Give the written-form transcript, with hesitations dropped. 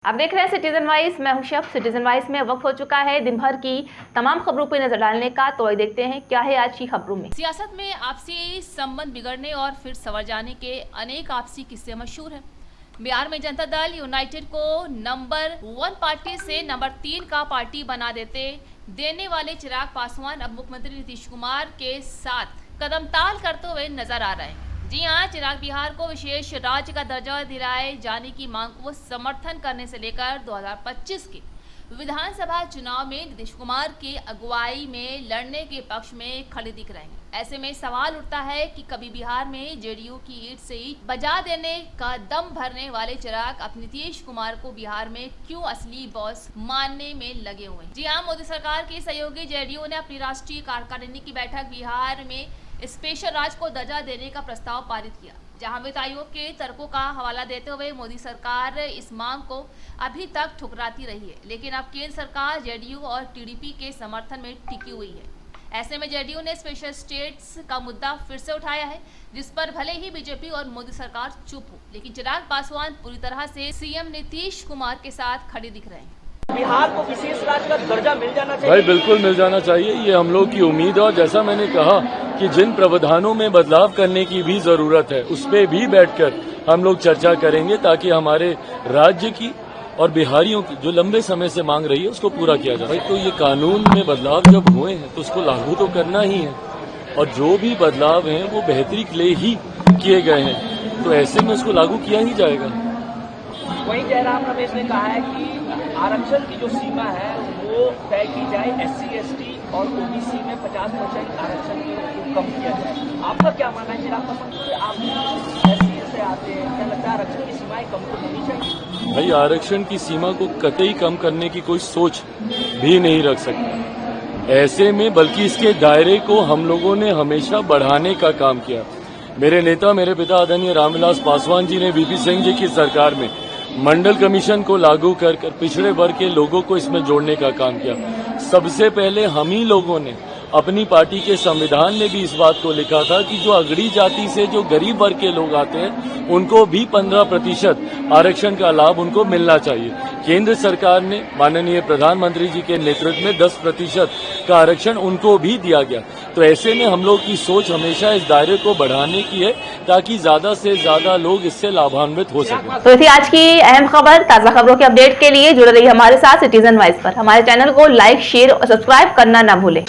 आप देख रहे हैं सिटीजन वाइज। मैं हूं शब। सिटीजन वाइज में वक्त हो चुका है दिन भर की तमाम खबरों पर नजर डालने का। तो आइए देखते हैं क्या है आज की खबरों में। सियासत में आपसी संबंध बिगड़ने और फिर संवर जाने के अनेक आपसी किस्से मशहूर हैं। बिहार में जनता दल यूनाइटेड को नंबर 1 पार्टी से नंबर 3 का पार्टी बना देने वाले चिराग पासवान अब मुख्यमंत्री नीतीश कुमार के साथ कदमताल करते हुए नजर आ रहे हैं। जी हाँ, चिराग बिहार को विशेष राज्य का दर्जा दिलाए जाने की मांग को समर्थन करने से लेकर 2025 के विधानसभा चुनाव में नीतीश कुमार की अगुवाई में लड़ने के पक्ष में खड़े दिख रहे हैं। ऐसे में सवाल उठता है कि कभी बिहार में जेडीयू की ईंट से ईंट बजा देने का दम भरने वाले चिराग अब नीतीश कुमार को बिहार में क्यों असली बॉस मानने में लगे हुए हैं। जी हाँ, मोदी सरकार की सहयोगी जेडीयू ने अपनी राष्ट्रीय कार्यकारिणी की बैठक बिहार में स्पेशल राज्य को दर्जा देने का प्रस्ताव पारित किया, जहां वित्त आयोग के तर्कों का हवाला देते हुए मोदी सरकार इस मांग को अभी तक ठुकराती रही है। लेकिन अब केंद्र सरकार जेडीयू और टीडीपी के समर्थन में टिकी हुई है। ऐसे में जेडीयू ने स्पेशल स्टेट्स का मुद्दा फिर से उठाया है, जिस पर भले ही बीजेपी और मोदी सरकार चुप हो, लेकिन चिराग पासवान पूरी तरह से सीएम नीतीश कुमार के साथ खड़े दिख रहे हैं। बिहार को विशेष राज्य का दर्जा मिल जाना चाहिए। भाई बिल्कुल मिल जाना चाहिए, ये हम लोग की उम्मीद है। और जैसा मैंने कहा कि जिन प्रावधानों में बदलाव करने की भी जरूरत है, उस पे भी बैठकर हम लोग चर्चा करेंगे, ताकि हमारे राज्य की और बिहारियों की जो लंबे समय से मांग रही है उसको पूरा किया जाए। भाई तो ये कानून में बदलाव जब हुए हैं तो उसको लागू तो करना ही है, और जो भी बदलाव हैं वो बेहतरी के लिए ही किए गए हैं, तो ऐसे में उसको लागू किया ही जाएगा। वहीं जयराम रमेश ने कहा है कि आरक्षण की जो सीमा है वो तय की जाए, SC/ST और OBC में 50% आरक्षण को कम किया जाए। आपका क्या मानना है चिराग पासवान? आप SC से आते हैं, क्या लगता है आरक्षण की सीमाएं कम तो होनी चाहिए? भाई आरक्षण की सीमा को कतई कम करने की कोई सोच भी नहीं रख सकता ऐसे में, बल्कि इसके दायरे को हम लोगों ने हमेशा बढ़ाने का काम किया। मेरे नेता, मेरे पिता आदरणीय रामविलास पासवान जी ने VP सिंह जी की सरकार में मंडल कमीशन को लागू कर पिछड़े वर्ग के लोगों को इसमें जोड़ने का काम किया। सबसे पहले हम ही लोगों ने अपनी पार्टी के संविधान में भी इस बात को लिखा था कि जो अगड़ी जाति से जो गरीब वर्ग के लोग आते हैं उनको भी 15% आरक्षण का लाभ उनको मिलना चाहिए। केंद्र सरकार ने माननीय प्रधानमंत्री जी के नेतृत्व में 10% का आरक्षण उनको भी दिया गया। तो ऐसे में हम लोग की सोच हमेशा इस दायरे को बढ़ाने की है, ताकि ज्यादा से ज्यादा लोग इससे लाभान्वित हो सकें। तो थी आज की अहम खबर। ताजा खबरों के अपडेट के लिए जुड़े रहिए हमारे साथ सिटीजन वाइज पर। हमारे चैनल को लाइक, शेयर और सब्सक्राइब करना ना भूलें।